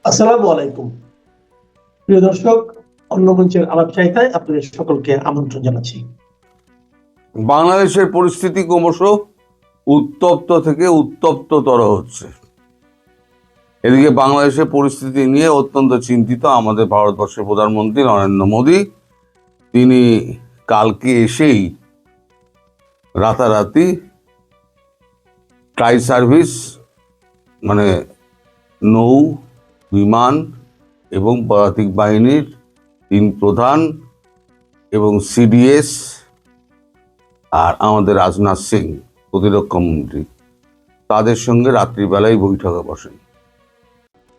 আসসালামু আলাইকুম। প্রিয় দর্শক, অন্য মঞ্চের আলাপ চাইতায় আপনাদের সকলকে আমন্ত্রণ জানাচ্ছি। বাংলাদেশের পরিস্থিতি ক্রমশ উত্তপ্ত থেকে উত্তপ্ততর হচ্ছে। এদিকে বাংলাদেশের পরিস্থিতি নিয়ে অত্যন্ত চিন্তিত আমাদের ভারতবর্ষের প্রধানমন্ত্রী নরেন্দ্র মোদী। তিনি কালকে এসেই রাতারাতি ট্রাই সার্ভিস মানে নৌ, বিমান এবং পদাতিক বাহিনীর 3 প্রধান এবং সিডিএস আর আমাদের রাজনাথ সিং প্রতিরক্ষা মন্ত্রী তাদের সঙ্গে রাত্রিবেলায় বৈঠকে বসেন,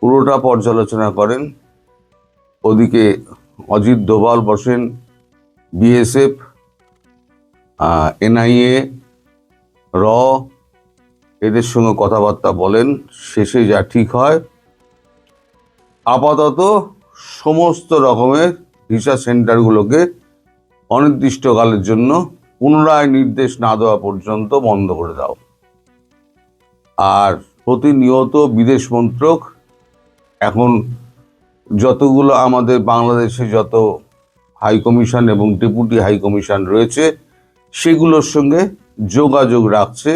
পুরোটা পর্যালোচনা করেন। ওদিকে অজিত দোভাল বসেন, বিএসএফ, এনআইএ, র এদের সঙ্গে কথাবার্তা বলেন। শেষে যা ঠিক হয়, আপাতত সমস্ত রকমের ভিসা সেন্টারগুলোকে অনির্দিষ্টকালের জন্য পুনরায় নির্দেশ না দেওয়া পর্যন্ত বন্ধ করে দাও। আর প্রতিনিয়ত বিদেশ মন্ত্রক এখন যতগুলো আমাদের বাংলাদেশে যত হাই কমিশন এবং ডেপুটি হাই কমিশন রয়েছে সেগুলোর সঙ্গে যোগাযোগ রাখছে।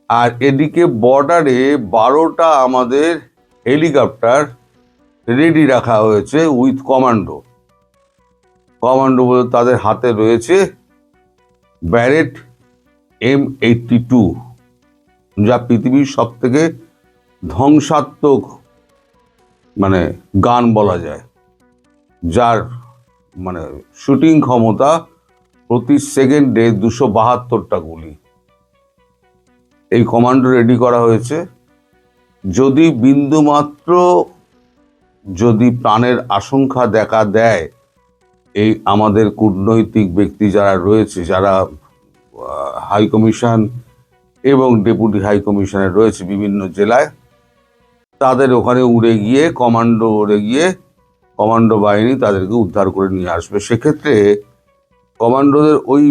আর এদিকে বর্ডারে 12টা আমাদের হেলিকপ্টার রেডি রাখা হয়েছে উইথ কমান্ডো বলে তাদের হাতে রয়েছে ব্যারেট M82, যা পৃথিবীর সব থেকে ধ্বংসাত্মক গান বলা যায়, যার শুটিং ক্ষমতা প্রতি সেকেন্ডে 272টা গুলি। এই কমান্ডো রেডি করা হয়েছে। যদি বিন্দুমাত্র প্রাণের আশঙ্কা দেখা দেয়, এই আমাদের কূটনৈতিক ব্যক্তি যারা রয়েছে, যারা হাই কমিশন এবং ডেপুটি হাই কমিশনে রয়েছে বিভিন্ন জেলায়, তাদের ওখানে উড়ে গিয়ে কমান্ডো বাহিনী তাদেরকে উদ্ধার করে নিয়ে আসবে। সেক্ষেত্রে কমান্ডোদের ওই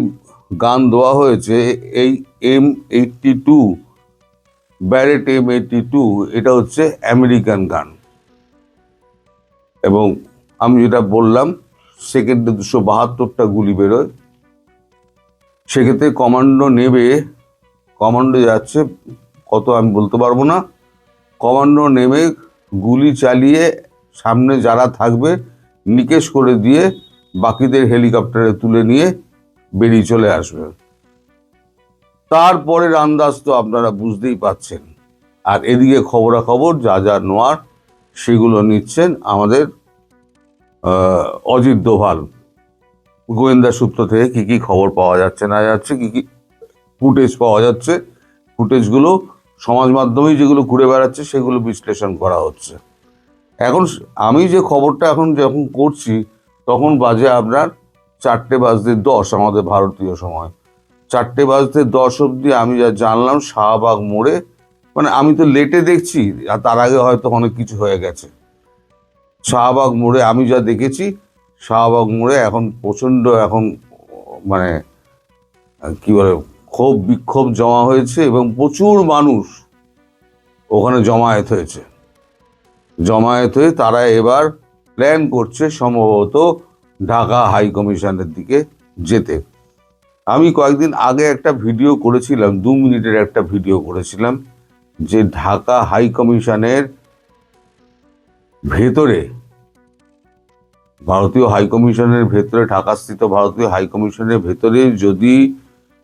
গান দেওয়া হয়েছে এই M82, ব্যারেট M82, এটা হচ্ছে আমেরিকান গান। এবং আমি যেটা বললাম, সেকেন্ডে 272টা গুলি বেরোয়। সেক্ষেত্রে কমান্ডো যাচ্ছে কত আমি বলতে পারবো না। কমান্ডো নেমে গুলি চালিয়ে সামনে যারা থাকবে নিকেশ করে দিয়ে বাকিদের হেলিকপ্টারে তুলে নিয়ে বেরিয়ে চলে আসবে। তারপরের আন্দাজ তো আপনারা বুঝতেই পাচ্ছেন। আর এদিকে খবরাখবর যা নেওয়ার সেগুলো নিচ্ছেন আমাদের অজিত দোভাল। গোয়েন্দা সূত্র থেকে কি খবর পাওয়া যাচ্ছে না যাচ্ছে, কি ফুটেজ পাওয়া যাচ্ছে, ফুটেজগুলো সমাজ মাধ্যমেই যেগুলো ঘুরে বেড়াচ্ছে সেগুলো বিশ্লেষণ করা হচ্ছে। এখন আমি যে খবরটা যখন করছি তখন বাজে আপনার 4:10 আমাদের ভারতীয় সময়। 4:10 অবধি আমি যা জানলাম, শাহবাগ মোড়ে, আমি তো লেটে দেখছি, আর তার আগে হয়তো অনেক কিছু হয়ে গেছে। শাহবাগ মোড়ে আমি যা দেখেছি, শাহবাগ মোড়ে এখন প্রচণ্ড কি বলে ক্ষোভ বিক্ষোভ জমা হয়েছে এবং প্রচুর মানুষ ওখানে জমায়েত হয়ে তারা এবার প্ল্যান করছে সম্ভবত ঢাকা হাই কমিশনের দিকে যেতে। আমি কয়েকদিন আগে একটা ভিডিও করেছিলাম, 2 মিনিটের একটা ভিডিও করেছিলাম, যে ঢাকা হাই কমিশনের ভেতরে, ভারতীয় হাই কমিশনের ভেতরে, ঢাকাস্থিত ভারতীয় হাই কমিশনের ভেতরে যদি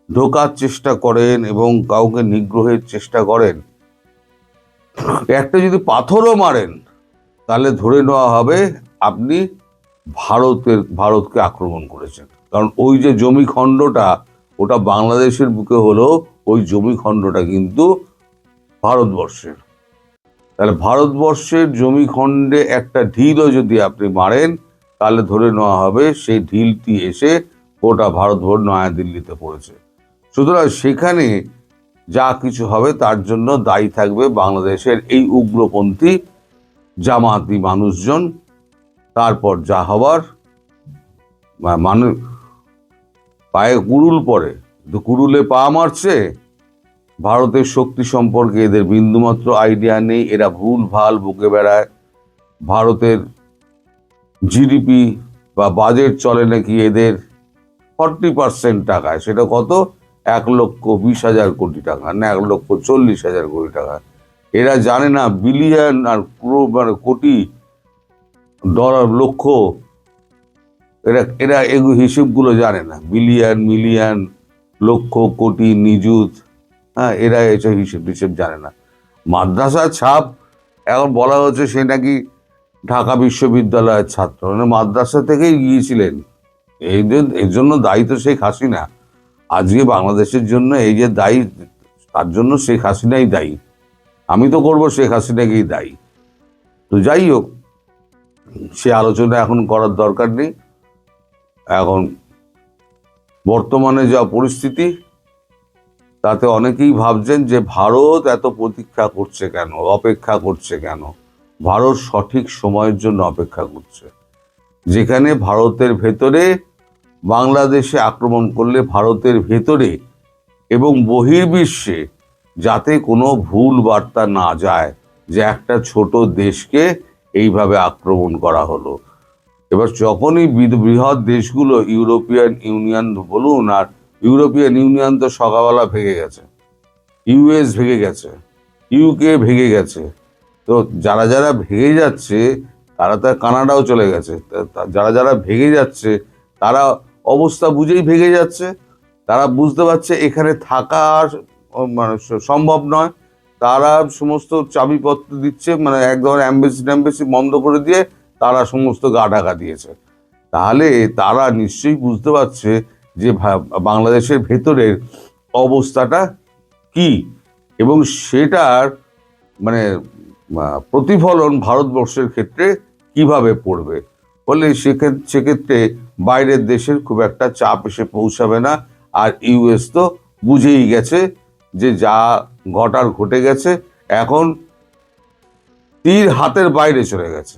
ঢোকার চেষ্টা করেন এবং কাউকে নিগ্রহের চেষ্টা করেন, একটা যদি পাথরও মারেন, তাহলে ধরে নেওয়া হবে আপনি ভারতকে আক্রমণ করেছেন। কারণ ওই যে জমিখণ্ডটা, ওটা বাংলাদেশের বুকে হলো, ওই জমিখণ্ডটা কিন্তু ভারতবর্ষের। তাহলে ভারতবর্ষের জমিখণ্ডে একটা ঢিলও যদি আপনি মারেন, তাহলে ধরে নেওয়া হবে সেই ঢিলটি এসে গোটা ভারতবর্ষ নয়াদিল্লিতে পড়েছে। সুতরাং সেখানে যা কিছু হবে তার জন্য দায়ী থাকবে বাংলাদেশের এই উগ্রপন্থী জামাতি মানুষজন। তারপর যা হবার, মানুষ পায়ে কুড়ুল পড়ে, কুড়ুলে পা মারছে। ভারতের শক্তি সম্পর্কে এদের বিন্দুমাত্র আইডিয়া নেই, এরা ভুল ভাল বকে বেড়ায়। ভারতের জিডিপি বা বাজেট চলে নাকি এদের 40% টাকায়। সেটা কত? 1,20,000 কোটি টাকা, না 1,40,000 কোটি টাকা। এরা জানে না বিলিয়ন আর মানে কোটি, ডলার, লক্ষ। এরা এরা এগুলো হিসেবগুলো জানে না। বিলিয়ন, মিলিয়ন, লক্ষ, কোটি, নিযুত, হ্যাঁ, এরা এসব হিসেব জানে না। মাদ্রাসার ছাপ এখন বলা হচ্ছে সে নাকি ঢাকা বিশ্ববিদ্যালয়ের ছাত্র, মানে মাদ্রাসা থেকেই গিয়েছিলেন। এর জন্য দায়ী তো শেখ হাসিনা। আজকে বাংলাদেশের জন্য এই যে দায়ী, তার জন্য শেখ হাসিনাই দায়ী। আমি তো করবো শেখ হাসিনাকেই দায়ী। তো যাই হোক, সে আলোচনা এখন করার দরকার নেই। এখন বর্তমানে যা পরিস্থিতি, তাতে অনেকেই ভাবছেন যে ভারত এত প্রতীক্ষা করছে কেন, অপেক্ষা করছে কেন। ভারত সঠিক সময়ের জন্য অপেক্ষা করছে। যেখানে ভারতের ভেতরে বাংলাদেশে আক্রমণ করলে ভারতের ভেতরে এবং বহির্বিশ্বে যাতে কোনো ভুল বার্তা না যায় যে একটা ছোট দেশকে এইভাবে আক্রমণ করা হলো। এবার যখনই বৃহৎ দেশগুলো, ইউরোপিয়ান ইউনিয়ন বলুন, আর ইউরোপিয়ান ইউনিয়ন তো সকালবেলা ভেঙে গেছে, ইউএস ভেঙে গেছে, ইউকে ভেঙে গেছে। তো যারা যারা ভেঙে যাচ্ছে তারা তো কানাডাও চলে গেছে। যারা যারা ভেঙে যাচ্ছে তারা অবস্থা বুঝেই ভেঙে যাচ্ছে। তারা বুঝতে পারছে এখানে থাকা আর মানে সম্ভব নয়। তারা সমস্ত চাবিপত্র দিচ্ছে, মানে এক ধরনের অ্যাম্বাসি বন্ধ করে দিয়ে তারা সমস্ত গা ঢাকা দিয়েছে। তাহলে তারা নিশ্চয়ই বুঝতে পারছে যে বাংলাদেশের ভেতরের অবস্থাটা কি, এবং সেটার মানে প্রতিফলন ভারতবর্ষের ক্ষেত্রে কিভাবে পড়বে। ফলে সেক্ষেত্রে বাইরের দেশের খুব একটা চাপ এসে পৌঁছাবে না। আর ইউএস তো বুঝেই গেছে যে যা ঘটার ঘটে গেছে। এখন তীর হাতের বাইরে চলে গেছে,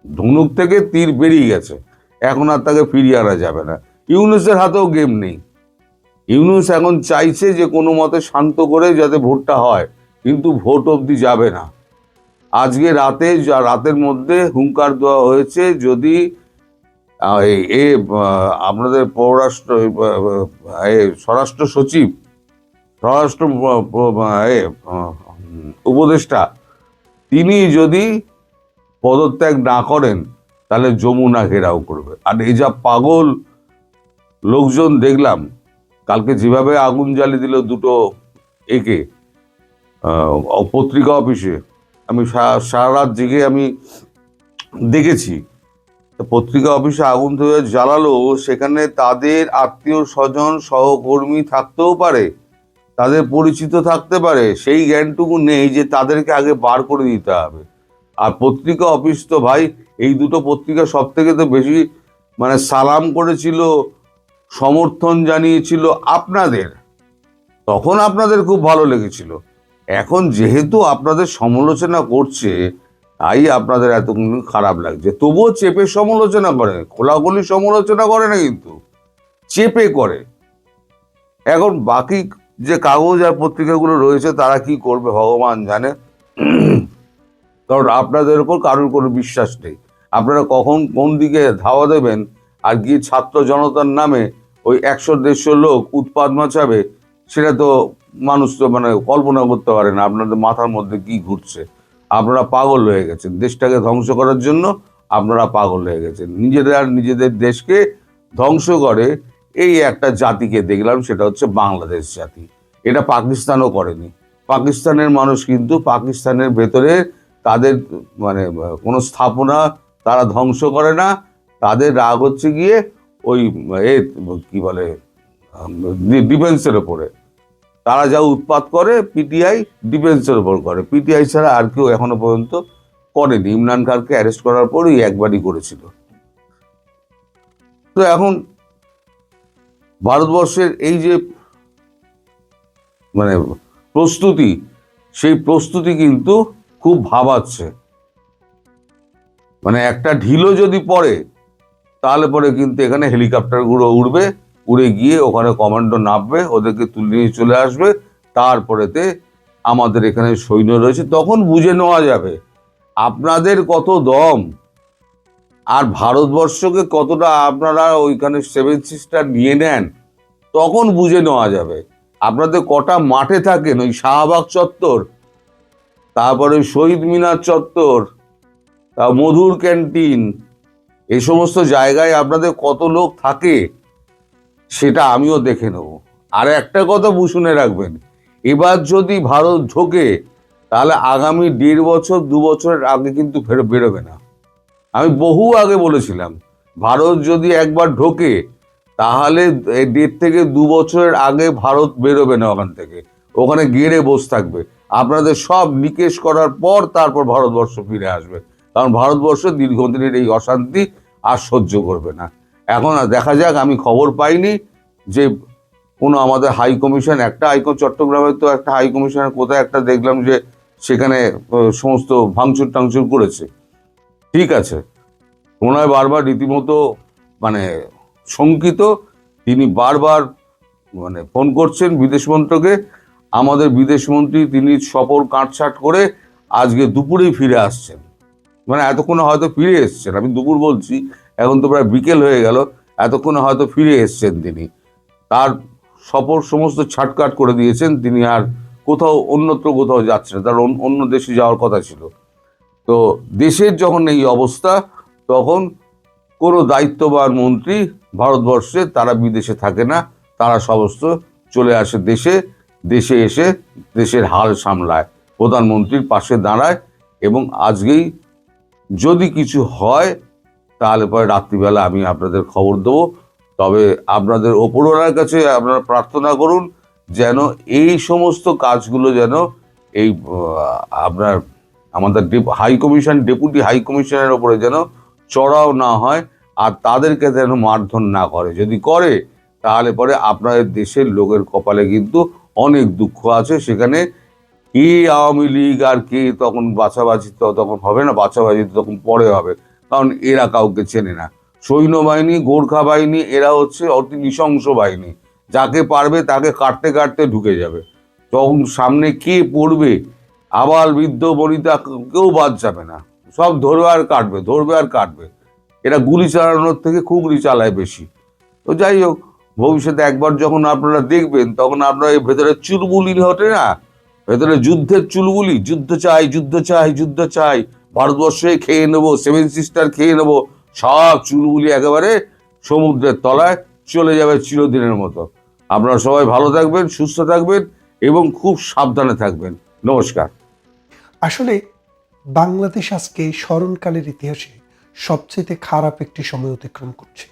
ধনুক থেকে তীর বেরিয়ে গেছে। এখন আর তাকে ফিরিয়ে আনা যাবে না। ইউনূসের হাতেও গেম নেই। ইউনূস এখন চাইছে যে কোনো মতে শান্ত করে যাতে ভোটটা হয়, কিন্তু ভোট অবধি যাবে না। আজকে রাতের মধ্যে হুঙ্কার দেওয়া হয়েছে, যদি আপনাদের স্বরাষ্ট্র সচিব, স্বরাষ্ট্র উপদেষ্টা, তিনি যদি পদত্যাগ না করেন তাহলে যমুনা ঘেরাও করবে। আর এই যা পাগল লোকজন দেখলাম কালকে, যেভাবে আগুন জ্বালিয়ে দিল দুটো পত্রিকা অফিসে, আমি সারা রাত জেগে আমি দেখেছি। পত্রিকা অফিসে আগুন ধরে জ্বালালো, সেখানে তাদের আত্মীয় স্বজন সহকর্মী থাকতেও পারে, তাদের পরিচিত থাকতে পারে, সেই জ্ঞানটুকু নেই যে তাদেরকে আগে বার করে দিতে হবে। আর পত্রিকা অফিস তো ভাই, এই দুটো পত্রিকা সব থেকে তো বেশি মানে সালাম করেছিল, সমর্থন জানিয়েছিল আপনাদের, তখন আপনাদের খুব ভালো লেগেছিল। এখন যেহেতু আপনাদের সমালোচনা করছে, তাই আপনাদের এতক্ষণ খারাপ লাগছে। তবুও চেপে সমালোচনা করে, খোলাখুলি সমালোচনা করে না, কিন্তু চেপে করে। এখন বাকি যে কাগজ আর পত্রিকাগুলো রয়েছে তারা কি করবে ভগবান জানে। কারণ আপনাদের উপর কারোর কোনো বিশ্বাস নেই। আপনারা কখন কোন দিকে ধাওয়া দেবেন আর গিয়ে ছাত্র জনতার নামে ওই 100-150 লোক উৎপাত মাচাবে, সেটা তো মানুষ তো মানে কল্পনা করতে পারে না আপনাদের মাথার মধ্যে কি ঘুরছে। আপনারা পাগল হয়ে গেছেন, দেশটাকে ধ্বংস করার জন্য আপনারা পাগল হয়ে গেছেন। নিজেদের দেশকে ধ্বংস করে এই একটা জাতিকে দেখলাম, সেটা হচ্ছে বাংলাদেশ জাতি। এটা পাকিস্তানও করেনি। পাকিস্তানের মানুষ কিন্তু পাকিস্তানের ভেতরে তাদের মানে কোনো স্থাপনা তারা ধ্বংস করে না। তাদের রাগ হচ্ছে গিয়ে ওই কি বলে ডিফেন্সের ওপরে। তারা যা উৎপাত করে পিটিআই ডিফেন্সের ওপর করে। পিটিআই ছাড়া আর কেউ এখনো পর্যন্ত করেনি। ইমরান খানকে অ্যারেস্ট করার পরই একবারই করেছিল। তো এখন ভারতবর্ষের এই যে মানে প্রস্তুতি, সেই প্রস্তুতি কিন্তু খুব ভাবাচ্ছে। মানে একটা ঢিলও যদি পড়ে তাহলে পরে কিন্তু এখানে হেলিকপ্টারগুলো উড়বে, উড়ে গিয়ে ওখানে কমান্ডো নামবে, ওদেরকে তুলে নিয়ে চলে আসবে। তারপরেতে আমাদের এখানে সৈন্য রয়েছে, তখন বুঝে নেওয়া যাবে। আপনাদের কত দম আর ভারতবর্ষকে কতটা আপনারা ওইখানে সেভেন সিস্টার নিয়ে নেন, তখন বুঝে নেওয়া যাবে। আপনাদের কটা মাঠে থাকেন, ওই শাহবাগ চত্বর, তারপরে ওই শহীদ মিনার চত্বর, তা মধুর ক্যান্টিন, এই সমস্ত জায়গায় আপনাদের কত লোক থাকে সেটা আমিও দেখে নেব। আর একটা কথা শুনে রাখবেন, এবার যদি ভারত ঢোকে তাহলে আগামী 1.5 বছর 2 বছরের আগে কিন্তু বেরোবে না। আমি বহু আগে বলেছিলাম, ভারত যদি একবার ঢোকে তাহলে 1.5 থেকে 2 বছরের আগে ভারত বেরোবে না ওখান থেকে, ওখানে গেড়ে বসে থাকবে। আপনাদের সব নিকেশ করার পর তারপর ভারতবর্ষ ফিরে আসবে, কারণ ভারতবর্ষ দীর্ঘদিনের এই অশান্তি আর সহ্য করবে না। এখন দেখা যাক, আমি খবর পাইনি যে কোনো আমাদের হাই কমিশন, একটা চট্টগ্রামে তো একটা হাই কমিশনের কোথায় একটা দেখলাম যে সেখানে সমস্ত ভাঙচুর টাংচুর করেছে। ঠিক আছে, ওনায় বারবার রীতিমতো মানে শঙ্কিত, তিনি বারবার মানে ফোন করছেন বিদেশ মন্ত্রকে। আমাদের বিদেশ মন্ত্রী তিনি সফর কাটছাট করে আজকে দুপুরেই ফিরে আসছেন, মানে এতক্ষণে হয়তো ফিরে এসছেন, আমি দুপুর বলছি, এখন তো প্রায় বিকেল হয়ে গেল, এতক্ষণে হয়তো ফিরে এসছেন তিনি। তার সফর সমস্ত ছাটকাট করে দিয়েছেন, তিনি আর কোথাও অন্যত্র কোথাও যাচ্ছেন না, তার অন্য দেশে যাওয়ার কথা ছিল। তো দেশের যখন এই অবস্থা, তখন কোনো দায়িত্ববান মন্ত্রী ভারতবর্ষে তারা বিদেশে থাকে না, তারা সমস্ত চলে আসে দেশে, দেশে এসে দেশের হাল সামলায়, প্রধানমন্ত্রীর পাশে দাঁড়ায়। এবং আজকেই যদি কিছু হয় তাহলে পরে রাত্রিবেলা আমি আপনাদের খবর দেবো। তবে আপনাদের ওপরওয়ালার কাছে আপনারা প্রার্থনা করুন যেন এই সমস্ত কাজগুলো যেন এই আপনার আমাদের হাই কমিশন, ডেপুটি হাই কমিশনের ওপরে যেন চড়াও না হয়, আর তাদেরকে যেন মারধর না করে। যদি করে তাহলে পরে আপনাদের দেশের লোকের কপালে কিন্তু অনেক দুঃখ আছে। সেখানে কে আওয়ামী লীগ আর কে তখন বাছাবাছি তো তখন হবে না, বাছাবাছি তখন পরে হবে, কারণ এরা কাউকে চেনে না। সৈন্যবাহিনী, গোর্খা বাহিনী, এরা হচ্ছে অতি নৃশংস বাহিনী, যাকে পারবে তাকে কাটতে কাটতে ঢুকে যাবে। তখন সামনে কে পড়বে, আবাল বৃদ্ধ বনিতা কেউ বাদ যাবে না, সব ধরবে আর কাটবে, ধরবে আর কাটবে। এরা গুলি চালানোর থেকে খুগলি চালায় বেশি। তো যাই হোক, ভবিষ্যতে একবার যখন আপনারা দেখবেন তখন আপনারা এই ভেতরে চুলবুলি হটে না, ভেতরে যুদ্ধের চুলবুলি, যুদ্ধ চাই যুদ্ধ চাই যুদ্ধ চাই, ভারতবর্ষে খেয়ে নেবো, সেভেন সিস্টার খেয়ে নেবো, সব চুলবুলি একেবারে সমুদ্রের তলায় চলে যাবে চিরদিনের মতো। আপনারা সবাই ভালো থাকবেন, সুস্থ থাকবেন এবং খুব সাবধানে থাকবেন। নমস্কার। আসলে বাংলাদেশ আজকে স্মরণকালের ইতিহাসে সবচেয়ে খারাপ একটি সময় অতিক্রম করছে।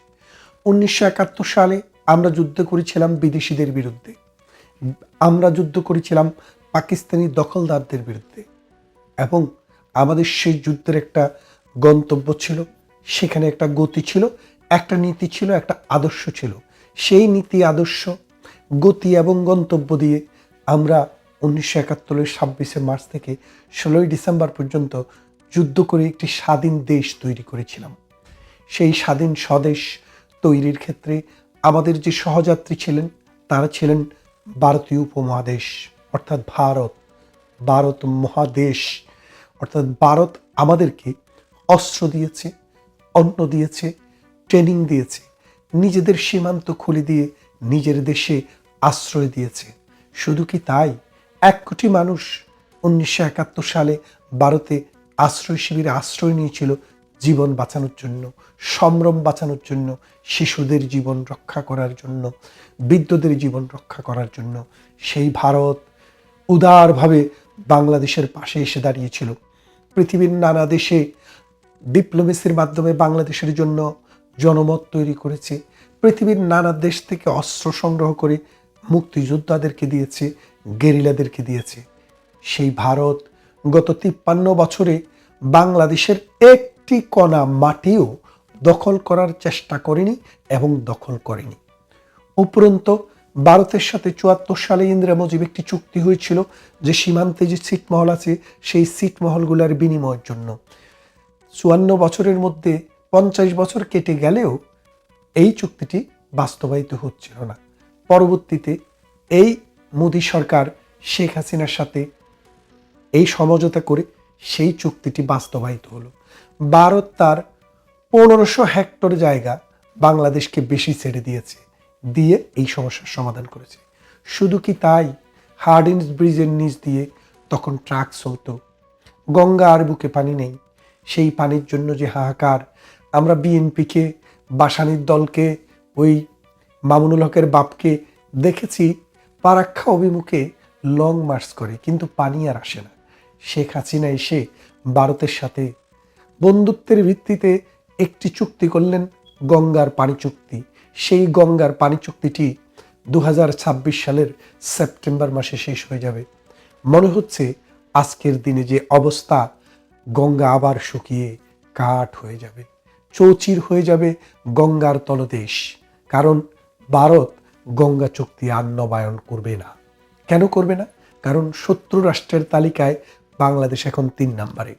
1971 সালে আমরা যুদ্ধ করেছিলাম বিদেশিদের বিরুদ্ধে, আমরা যুদ্ধ করেছিলাম পাকিস্তানি দখলদারদের বিরুদ্ধে, এবং আমাদের সেই যুদ্ধের একটা গন্তব্য ছিল, সেখানে একটা গতি ছিল, একটা নীতি ছিল, একটা আদর্শ ছিল। সেই নীতি, আদর্শ, গতি এবং গন্তব্য দিয়ে আমরা 1971 26 মার্চ থেকে 16 ডিসেম্বর পর্যন্ত যুদ্ধ করে একটি স্বাধীন দেশ তৈরি করেছিলাম। সেই স্বাধীন স্বদেশ তৈরির ক্ষেত্রে আমাদের যে সহযাত্রী ছিলেন তারা ছিলেন ভারতীয় উপমহাদেশ, অর্থাৎ ভারত মহাদেশ, অর্থাৎ ভারত আমাদেরকে অস্ত্র দিয়েছে, অন্ন দিয়েছে, ট্রেনিং দিয়েছে, নিজেদের সীমান্ত খুলে দিয়ে নিজের দেশে আশ্রয় দিয়েছে। শুধু কি তাই, 1 কোটি মানুষ 1971 সালে ভারতে আশ্রয় শিবিরে আশ্রয় নিয়েছিল জীবন বাঁচানোর জন্য, সম্ভ্রম বাঁচানোর জন্য, শিশুদের জীবন রক্ষা করার জন্য, বৃদ্ধদের জীবন রক্ষা করার জন্য। সেই ভারত উদারভাবে বাংলাদেশের পাশে এসে দাঁড়িয়েছিল। পৃথিবীর নানা দেশে ডিপ্লোমেসির মাধ্যমে বাংলাদেশের জন্য জনমত তৈরি করেছে। পৃথিবীর নানা দেশ থেকে অস্ত্র সংগ্রহ করে মুক্তিযোদ্ধাদেরকে দিয়েছে, গেরিলাদেরকে দিয়েছে। সেই ভারত গত 53 বছরে বাংলাদেশের একটি কণা মাটিও দখল করার চেষ্টা করেনি এবং দখল করেনি। উপরন্তু ভারতের সাথে 74 সালে ইন্দিরা মুজিব একটি চুক্তি হয়েছিল যে সীমান্তে যে ছিটমহল আছে সেই ছিটমহলগুলোর বিনিময়ের জন্য। 54 বছরের মধ্যে 50 বছর কেটে গেলেও এই চুক্তিটি বাস্তবায়িত হচ্ছিল না। পরবর্তীতে এই মোদী সরকার শেখ হাসিনার সাথে এই সমঝোতা করে সেই চুক্তিটি বাস্তবায়িত হলো। ভারত তার 1500 হেক্টর জায়গা বাংলাদেশকে বেশি ছেড়ে দিয়েছে, দিয়ে এই সমস্যার সমাধান করেছে। শুধু কি তাই, হার্ডিঞ্জ ব্রিজের নিচ দিয়ে তখন ট্রাক চলতো। গঙ্গা আর বুকে পানি নেই, সেই পানির জন্য যে হাহাকার। আমরা বিএনপিকে, বাসানির দলকে, ওই মামুনুল হকের বাপকে দেখেছি পারাক্ষা অভিমুখে লং মার্চ করে, কিন্তু পানি আর আসে না। শেখ হাসিনা এসে ভারতের সাথে বন্ধুত্বের ভিত্তিতে একটি চুক্তি করলেন, গঙ্গার পানি চুক্তি। সেই গঙ্গার পানি চুক্তিটি 2026 সালের সেপ্টেম্বর মাসে শেষ হয়ে যাবে। মনে হচ্ছে আজকের দিনে যে অবস্থা, গঙ্গা আবার শুকিয়ে কাঠ হয়ে যাবে, চৌচির হয়ে যাবে গঙ্গার তলদেশ। কারণ ভারত গঙ্গা চুক্তি আর নবায়ন করবে না। কেন করবে না? কারণ শত্রু রাষ্ট্রের তালিকায় বাংলাদেশ এখন 3 নম্বরে।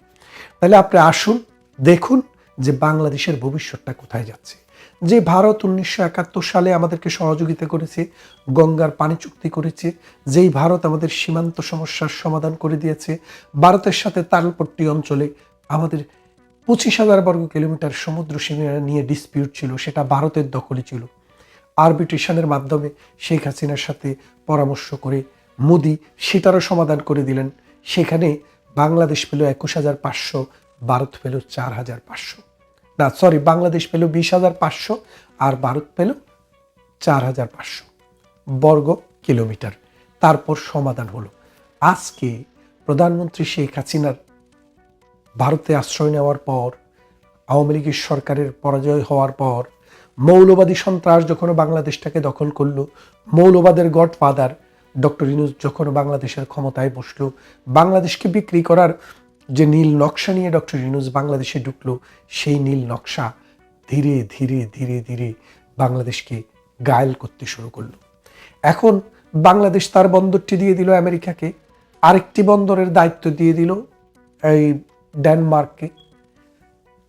তাহলে আপনি আসুন, দেখুন যে বাংলাদেশের ভবিষ্যৎটা কোথায় যাচ্ছে। যে ভারত 1971 সালে আমাদেরকে সহযোগিতা করেছে, গঙ্গার পানি চুক্তি করেছে, যেই ভারত আমাদের সীমান্ত সমস্যার সমাধান করে দিয়েছে, ভারতের সাথে তালপট্টি অঞ্চলে আমাদের 25,000 বর্গ কিলোমিটার সমুদ্র সীমা নিয়ে ডিসপিউট ছিল, সেটা ভারতের দখলে ছিল। আরবিট্রেশনের মাধ্যমে শেখ হাসিনার সাথে পরামর্শ করে মোদি সেটারও সমাধান করে দিলেন। সেখানে বাংলাদেশ পেল 21,500, ভারত পেল 4,500। না সরি, বাংলাদেশ পেল 20,500 আর ভারত পেল 4,500 বর্গ কিলোমিটার। তারপর সমাধান হলো। আজকে প্রধানমন্ত্রী শেখ হাসিনার ভারতে আশ্রয় নেওয়ার পর, আওয়ামী লীগের সরকারের পরাজয় হওয়ার পর, মৌলবাদী সন্ত্রাস যখন বাংলাদেশটাকে দখল করলো, মৌলবাদের গডফাদার ডক্টর ইউনূস যখন বাংলাদেশের ক্ষমতায় বসলো, বাংলাদেশকে বিক্রি করার যে নীল নকশা নিয়ে ডক্টর ইউনূস বাংলাদেশে ঢুকলো, সেই নীল নকশা ধীরে ধীরে ধীরে ধীরে বাংলাদেশকে গায়েল করতে শুরু করলো। এখন বাংলাদেশ তার বন্দরটি দিয়ে দিল আমেরিকাকে, আরেকটি বন্দরের দায়িত্ব দিয়ে দিল এই ডেনমার্ককে।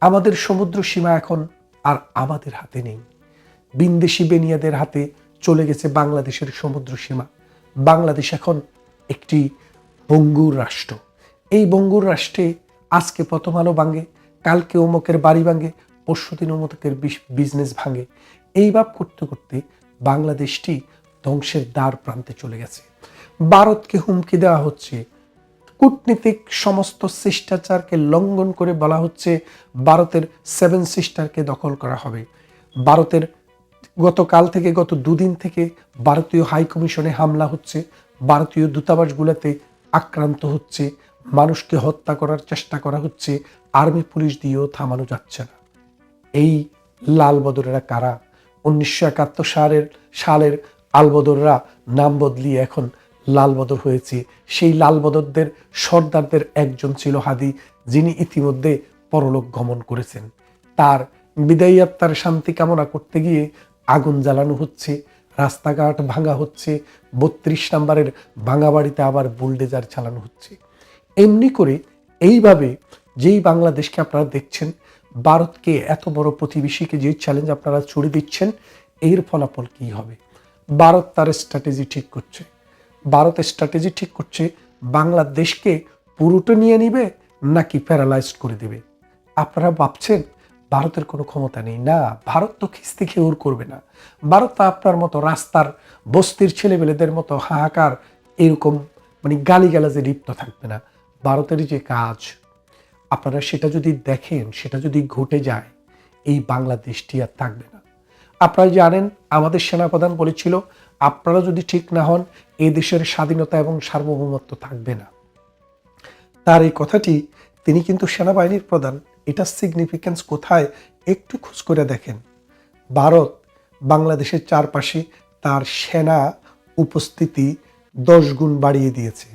আমাদের সমুদ্র সীমা এখন আর আমাদের হাতে নেই, বিন্দেশি বেনিয়াদের হাতে চলে গেছে বাংলাদেশের সমুদ্র সীমা। বাংলাদেশ এখন একটি বঙ্গুর রাষ্ট্র। এই বঙ্গুর রাষ্ট্রে আজকে প্রথম আলো ভাঙে, কালকে অমুকের বাড়ি ভাঙে, পরশুদিন অমুকের বিজনেস ভাঙে। এইভাবে করতে করতে বাংলাদেশটি ধ্বংসের দ্বার প্রান্তে চলে গেছে। ভারতকে হুমকি দেওয়া হচ্ছে, কূটনীতিক সমস্ত শিষ্টাচারকে লঙ্ঘন করে বলা হচ্ছে ভারতের 7 সিস্টারকে দখল করা হবে। ভারতের গতকাল থেকে, গত 2 দিন থেকে ভারতীয় হাই কমিশনে হামলা হচ্ছে, ভারতীয় দূতাবাসগুলোতে আক্রান্ত হচ্ছে, মানুষকে হত্যা করার চেষ্টা করা হচ্ছে, আর্মি পুলিশ দিয়েও থামানো যাচ্ছে না। এই লাল বদরেরা কারা? 1971 সালের আলবদররা নাম বদলিয়ে এখন লাল বদর হয়েছে। সেই লাল বদরদের সর্দারদের একজন ছিল হাদি, যিনি ইতিমধ্যে পরলোক গমন করেছেন। তার বিদায়ী আত্মার শান্তি কামনা করতে গিয়ে আগুন জ্বালানো হচ্ছে, রাস্তাঘাট ভাঙা হচ্ছে, 32 নম্বরের ভাঙা বাড়িতে আবার বুলডেজার চালানো হচ্ছে। এমনি করে এইভাবে যেই বাংলাদেশকে আপনারা দেখছেন, ভারতকে এত বড় প্রতিবেশীকে যে চ্যালেঞ্জ আপনারা ছুড়ে দিচ্ছেন, এর ফলাফল কি হবে? ভারত তার স্ট্র্যাটেজি ঠিক করছে। ভারত স্ট্র্যাটেজি ঠিক করছে বাংলাদেশকে পুরোটা নিয়ে নিবে নাকি প্যারালাইজ করে দেবে। আপনারা ভাবছেন ভারতের কোনো ক্ষমতা নেই? না, ভারত তো খিস্তি খেউর করবে না। ভারত তো আপনার মতো রাস্তার বস্তির ছেলেবেলেদের মতো হাহাকার এরকম গালিগালাজে লিপ্ত থাকবে না। ভারতের যে কাজ, আপনারা সেটা যদি দেখেন, সেটা যদি ঘটে যায়, এই বাংলাদেশটি আর থাকবে না। আপনারা জানেন আমাদের সেনাপ্রধান বলেছিল, আপনারা যদি ঠিক না হন, এই দেশের স্বাধীনতা এবং সার্বভৌমত্ব থাকবে না। তার এই কথাটি, তিনি কিন্তু সেনাবাহিনীর প্রধান, এটা সিগনিফিক্যান্স কোথায় একটু খোঁজ করে দেখেন। ভারত বাংলাদেশের চারপাশে তার সেনা উপস্থিতি 10 গুণ বাড়িয়ে দিয়েছে।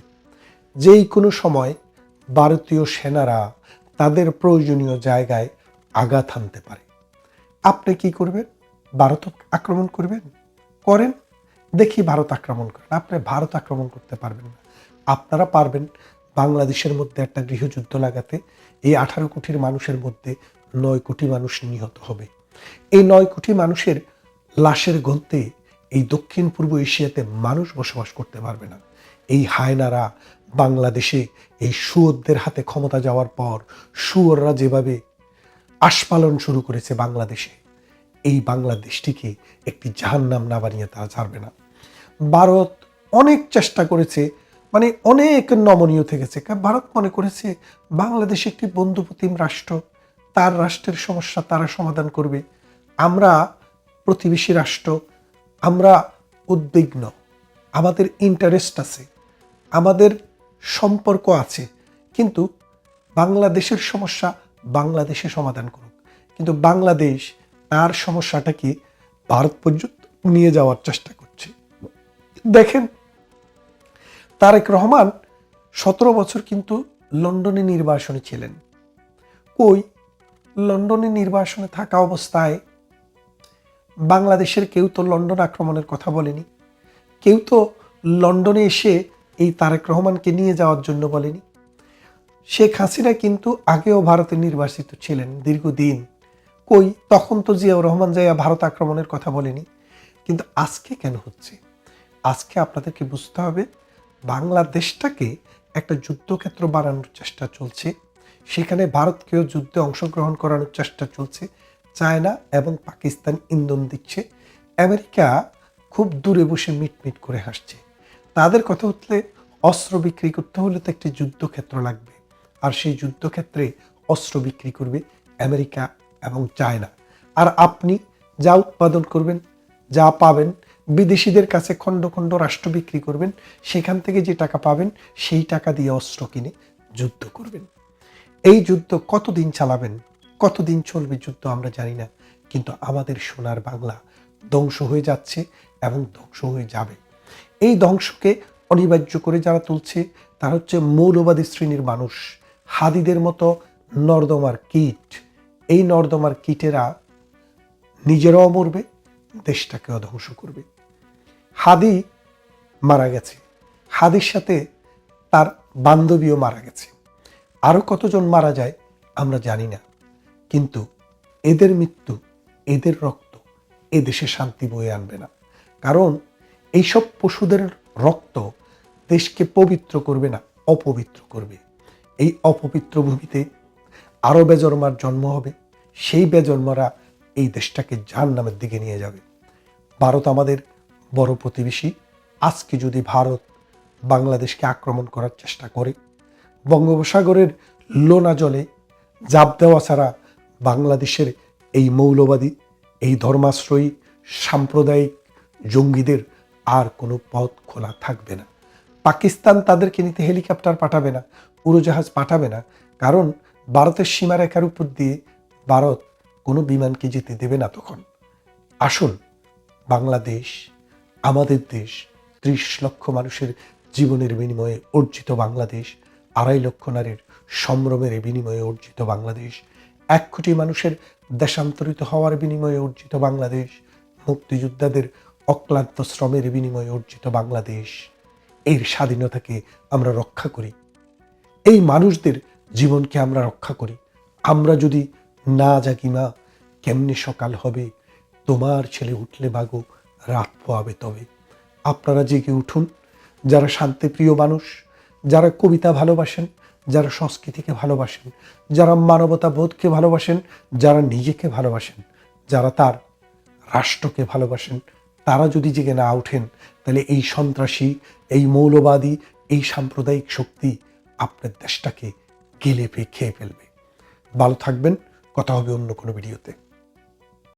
যেই কোনো সময় ভারতীয় সেনারা তাদের প্রয়োজনীয় জায়গায় আঘাত হানতে পারে। আপনি কি করবেন? ভারত আক্রমণ করবেন? করেন, দেখি ভারত আক্রমণ করেন। আপনি ভারত আক্রমণ করতে পারবেন না। আপনারা পারবেন বাংলাদেশের মধ্যে একটা গৃহযুদ্ধ লাগাতে। এই 18 কোটির মানুষের মধ্যে 9 কোটি মানুষ নিহত হবে। এই 9 কোটি মানুষের লাশের গন্তে এই দক্ষিণ পূর্ব এশিয়াতে মানুষ বসবাস করতে পারবে না। এই হায়নারা বাংলাদেশে এই শুয়োরদের হাতে ক্ষমতা যাওয়ার পর শুয়োররা যেভাবে আস্ফালন শুরু করেছে বাংলাদেশে, এই বাংলাদেশটিকে একটি জাহান্নাম না বানিয়ে তারা ছাড়বে না। ভারত অনেক চেষ্টা করেছে, মানে অনেক নমনীয় থেকেছে। ভারত মনে করেছে বাংলাদেশ একটি বন্ধুপ্রতিম রাষ্ট্র, তার রাষ্ট্রের সমস্যা তারা সমাধান করবে। আমরা প্রতিবেশী রাষ্ট্র, আমরা উদ্বিগ্ন, আমাদের ইন্টারেস্ট আছে, আমাদের সম্পর্ক আছে, কিন্তু বাংলাদেশের সমস্যা বাংলাদেশে সমাধান করুক। কিন্তু বাংলাদেশ তার সমস্যাটাকে ভারত পর্যন্ত নিয়ে যাওয়ার চেষ্টা করছে। দেখেন, তারেক রহমান 17 বছর কিন্তু লন্ডনে নির্বাসনে ছিলেন। কই, লন্ডনে নির্বাসনে থাকা অবস্থায় বাংলাদেশের কেউ তো লন্ডন আক্রমণের কথা বলেনি, কেউ তো লন্ডনে এসে এই তারেক রহমানকে নিয়ে যাওয়ার জন্য বলেনি। শেখ হাসিনা কিন্তু আগেও ভারতে নির্বাসিত ছিলেন দীর্ঘদিন, কই তখন তো জিয়াউর রহমান যাইয়া ভারত আক্রমণের কথা বলেনি। কিন্তু আজকে কেন হচ্ছে? আজকে আপনাদেরকে বুঝতে হবে, বাংলাদেশটাকে একটা যুদ্ধক্ষেত্র বানানোর চেষ্টা চলছে, সেখানে ভারতকেও যুদ্ধে অংশগ্রহণ করানোর চেষ্টা চলছে। চায়না এবং পাকিস্তান ইন্ধন দিচ্ছে, আমেরিকা খুব দূরে বসে মিটমিট করে হাসছে। তাদের কথা হচ্ছে অস্ত্র বিক্রি করতে হলে তো একটি যুদ্ধক্ষেত্র লাগবে, আর সেই যুদ্ধক্ষেত্রে অস্ত্র বিক্রি করবে আমেরিকা এবং চায়না। আর আপনি যা উৎপাদন করবেন, যা পাবেন, বিদেশিদের কাছে খণ্ড খণ্ড রাষ্ট্র বিক্রি করবেন, সেখান থেকে যে টাকা পাবেন সেই টাকা দিয়ে অস্ত্র কিনে যুদ্ধ করবেন। এই যুদ্ধ কতদিন চালাবেন, কতদিন চলবে যুদ্ধ আমরা জানি না, কিন্তু আমাদের সোনার বাংলা ধ্বংস হয়ে যাচ্ছে এবং ধ্বংস হয়ে যাবে। এই ধ্বংসকে অনিবার্য করে যারা তুলছে তারা হচ্ছে মৌলবাদী শ্রেণীর মানুষ, হাদিদের মতো নর্দমার কীট। এই নর্দমার কীটেরা নিজেরাও মরবে, দেশটাকেও ধ্বংস করবে। হাদি মারা গেছে, হাদির সাথে তার বান্ধবীও মারা গেছে, আরও কতজন মারা যায় আমরা জানি না, কিন্তু এদের মৃত্যু, এদের রক্ত এদেশে শান্তি বয়ে আনবে না। কারণ এইসব পশুদের রক্ত দেশকে পবিত্র করবে না, অপবিত্র করবে। এই অপবিত্র ভূমিতে আরও বেজন্মার জন্ম হবে, সেই বেজন্মারা এই দেশটাকে জাহান্নামের দিকে নিয়ে যাবে। ভারত আমাদের বড় প্রতিবেশী। আজকে যদি ভারত বাংলাদেশকে আক্রমণ করার চেষ্টা করে, বঙ্গোপসাগরের লোনা জলে জাপ দেওয়া ছাড়া বাংলাদেশের এই মৌলবাদী, এই ধর্মাশ্রয়ী সাম্প্রদায়িক জঙ্গিদের আর কোনো পথ খোলা থাকবে না। পাকিস্তান তাদেরকে নিতে হেলিকপ্টার পাঠাবে না, উড়োজাহাজ পাঠাবে না, কারণ ভারতের সীমারেখার উপর দিয়ে ভারত কোনো বিমানকে যেতে দেবে না তখন। আসুন, বাংলাদেশ আমাদের দেশ, 30 লক্ষ মানুষের জীবনের বিনিময়ে অর্জিত বাংলাদেশ, 2.5 লক্ষ নারীর সম্ভ্রমের বিনিময়ে অর্জিত বাংলাদেশ, 1 কোটি মানুষের দেশান্তরিত হওয়ার বিনিময়ে অর্জিত বাংলাদেশ, মুক্তিযোদ্ধাদের অক্লান্ত শ্রমের বিনিময়ে অর্জিত বাংলাদেশ। এর স্বাধীনতাকে আমরা রক্ষা করি, এই মানুষদের জীবনকে আমরা রক্ষা করি। আমরা যদি না জাগি মা, কেমনে সকাল হবে, তোমার ছেলে উঠলে বাগো, রাত পোয়াবে তবে। আপনারা জেগে উঠুন, যারা শান্তিপ্রিয় মানুষ, যারা কবিতা ভালোবাসেন, যারা সংস্কৃতিকে ভালোবাসেন, যারা মানবতা বোধকে ভালোবাসেন, যারা নিজেকে ভালোবাসেন, যারা তার রাষ্ট্রকে ভালোবাসেন, তারা যদি জেগে না ওঠেন, তাহলে এই সন্ত্রাসী, এই মৌলবাদী, এই সাম্প্রদায়িক শক্তি আপনার দেশটাকে গিলে খেয়ে ফেলবে। ভালো থাকবেন, কথা হবে অন্য কোনো ভিডিওতে।